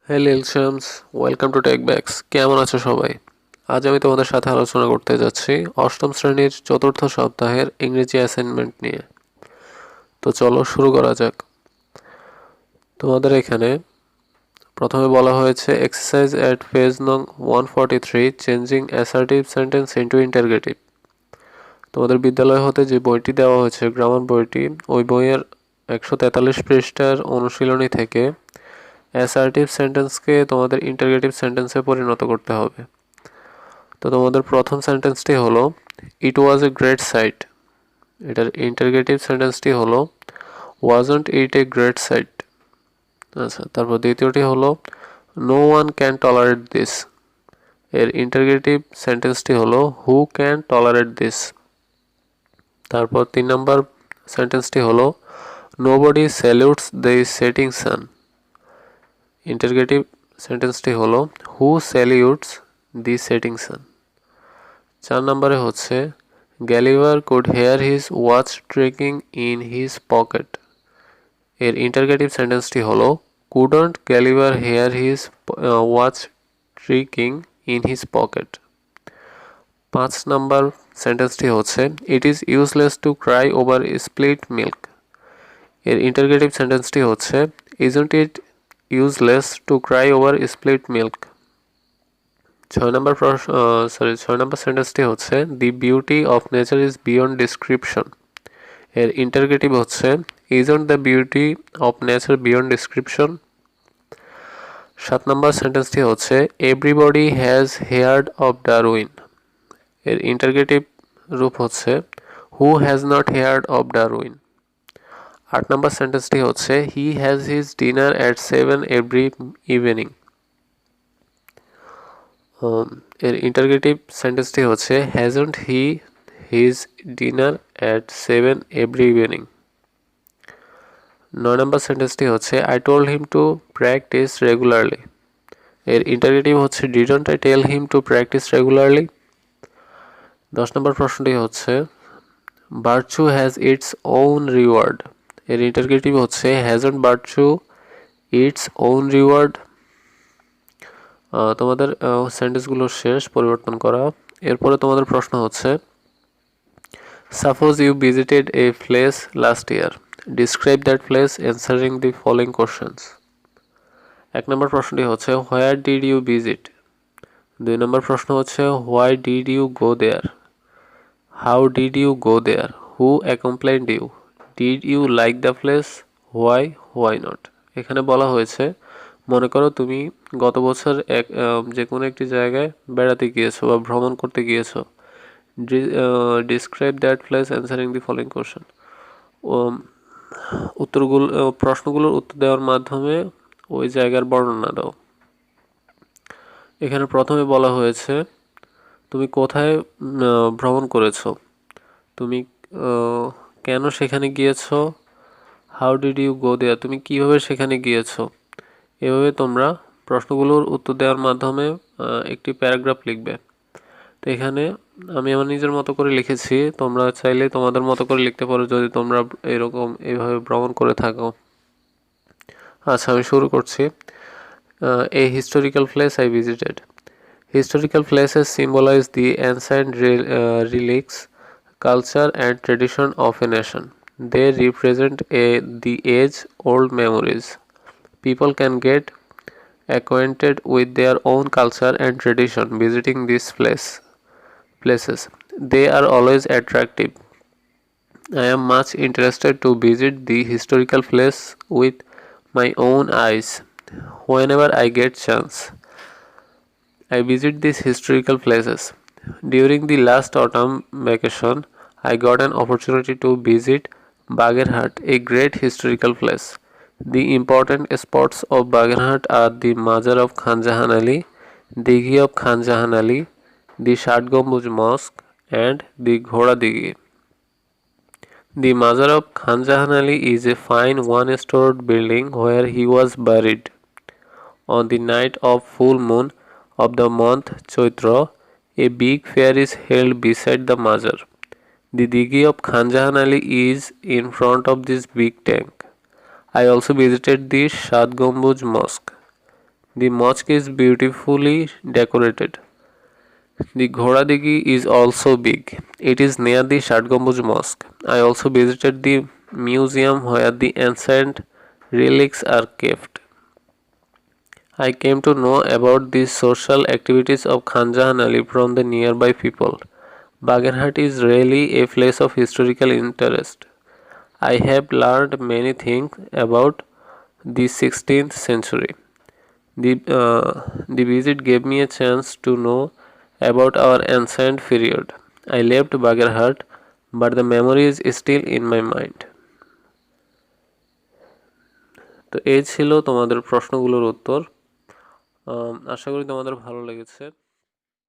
Hey লিলশামস, welcome to টেকব্যাকস। কেমন আছো সবাই? আজ আমি তোমাদের সাথে আলোচনা করতে যাচ্ছি অষ্টম শ্রেণীর চতুর্থ সপ্তাহের ইংরেজি অ্যাসাইনমেন্ট নিয়ে। তো চলো শুরু করা যাক। তোমাদের এখানে প্রথমে বলা হয়েছে এক্সারসাইজ অ্যাট পেজ নং 143 changing assertive sentence into interrogative. তোমাদের বিদ্যালয় হতে যে বইটি দেওয়া হয়েছে, গ্রামার বইটি, ওই বইয়ের 143 পৃষ্ঠার অনুশীলনী থেকে অ্যাসার্টিভ সেন্টেন্সকে তোমাদের ইন্টারগেটিভ সেন্টেন্সে পরিণত করতে হবে। তো তোমাদের প্রথম সেন্টেন্সটি হলো it was a great sight. এটার ইন্টারগেটিভ সেন্টেন্সটি হলো wasn't it a great sight. আচ্ছা, তারপর দ্বিতীয়টি হলো no one can tolerate this. এর ইন্টারগেটিভ সেন্টেন্সটি হলো হু ক্যান টলারেট দিস। তারপর 3 নম্বর সেন্টেন্সটি হলো nobody salutes the setting sun. Interrogative সেন্টেন্সটি হলো who salutes the setting sun. 4 নম্বরে হচ্ছে Gulliver could hear his watch ticking in his pocket. এর ইন্টারগেটিভ সেন্টেন্সটি হলো couldn't Gulliver hear his watch ticking in his pocket. 5 নম্বর সেন্টেন্সটি হচ্ছে it is useless to cry over split milk. এর interrogative সেন্টেন্সটি হচ্ছে isn't it useless to cry over split milk. 6 নম্বর সেন্টেন্সটি হচ্ছে দি beauty of nature is beyond description. এর ইন্টারগেটিভ হচ্ছে isn't the beauty of nature beyond description. 7 নম্বর সেন্টেন্সটি হচ্ছে everybody has heard of Darwin. এর ইন্টারগেটিভ রূপ হচ্ছে who has not heard of Darwin. 8 নম্বর সেন্টেন্সটি হচ্ছে he has his dinner at 7 every evening. এর ইন্টারগেটিভ সেন্টেন্সটি হচ্ছে hasn't he his dinner at 7 every evening. 9 নম্বর সেন্টেন্সটি হচ্ছে I told him to practice regularly. এর ইন্টারগেটিভ হচ্ছে didn't I tell him to practice regularly. 10 নম্বর প্রশ্নটি হচ্ছে virtue has its own reward. এর ইন্টারগেটিভ হচ্ছে hasn't virtue its own reward. তোমাদের সেন্টেন্সগুলো শেষ, পরিবর্তন করা। এরপরে তোমাদের প্রশ্ন হচ্ছে suppose you visited a place last year, describe that place answering the following questions. 1 নম্বর প্রশ্নটি হচ্ছে হোয়ার ডিড ইউ ভিজিট। 2 নম্বর প্রশ্ন হচ্ছে why did you go there. How did you go there. Who accompanied you. Did you like the place. Why not. এখানে বলা হয়েছে মনে করো তুমি গত বছর যে কোনো একটি জায়গায় বেড়াতে গিয়েছো বা ভ্রমণ করতে গিয়েছো। Describe that place answering the following question. প্রশ্নগুলোর উত্তর দেওয়ার মাধ্যমে ওই জায়গার বর্ণনা দাও। এখানে প্রথমে বলা হয়েছে তুমি কোথায় ভ্রমণ করেছো, তুমি কেন সেখানে গিয়েছো, হাউ ডিড ইউ গো দেয়ার, তুমি কিভাবে সেখানে গিয়েছো। এভাবে তোমরা প্রশ্নগুলোর উত্তর দেওয়ার মাধ্যমে একটি প্যারাগ্রাফ লিখবে। তো এখানে আমি আমার নিজের মতো করে লিখেছি, তোমরা চাইলে তোমাদের মতো করে লিখতে পারো যদি তোমরা এইভাবে ভ্রমণ করে থাকো। আচ্ছা, আমি শুরু করছি। A historical place I visited. Historical places symbolize the ancient relics, culture and tradition of a nation. They represent the age-old memories. People can get acquainted with their own culture and tradition visiting these places. They are always attractive. I am much interested to visit the historical place with my own eyes whenever I get chance. I visit these historical places. During the last autumn vacation, I got an opportunity to visit Bagerhat, a great historical place. The important spots of Bagerhat are the Mazar of Khan Jahan Ali, Dighi of Khan Jahan Ali, the Shat Gambuz Mosque, and the Ghoda Dighi. The Mazar of Khan Jahan Ali is a fine one-storied building where he was buried. On the night of full moon of the month Chaitra, a big fair is held beside the Mazar. The Dighi of Khan Jahan Ali is in front of this big tank. I also visited the Shat Gambuz Mosque. The mosque is beautifully decorated. The Ghoradigi is also big. It is near the Shatgambaj Mosque. I also visited the museum where the ancient relics are kept. I came to know about the social activities of Khan Jahan Ali from the nearby people. Bagerhat is really a place of historical interest. I have learned many things about the 16th century. The visit gave me a chance to know about our ancient period. I left Bagerhat, but the memory is still in my mind. তো এই ছিল তোমাদের প্রশ্নগুলোর উত্তর। আশা করি তোমাদের ভালো লেগেছে।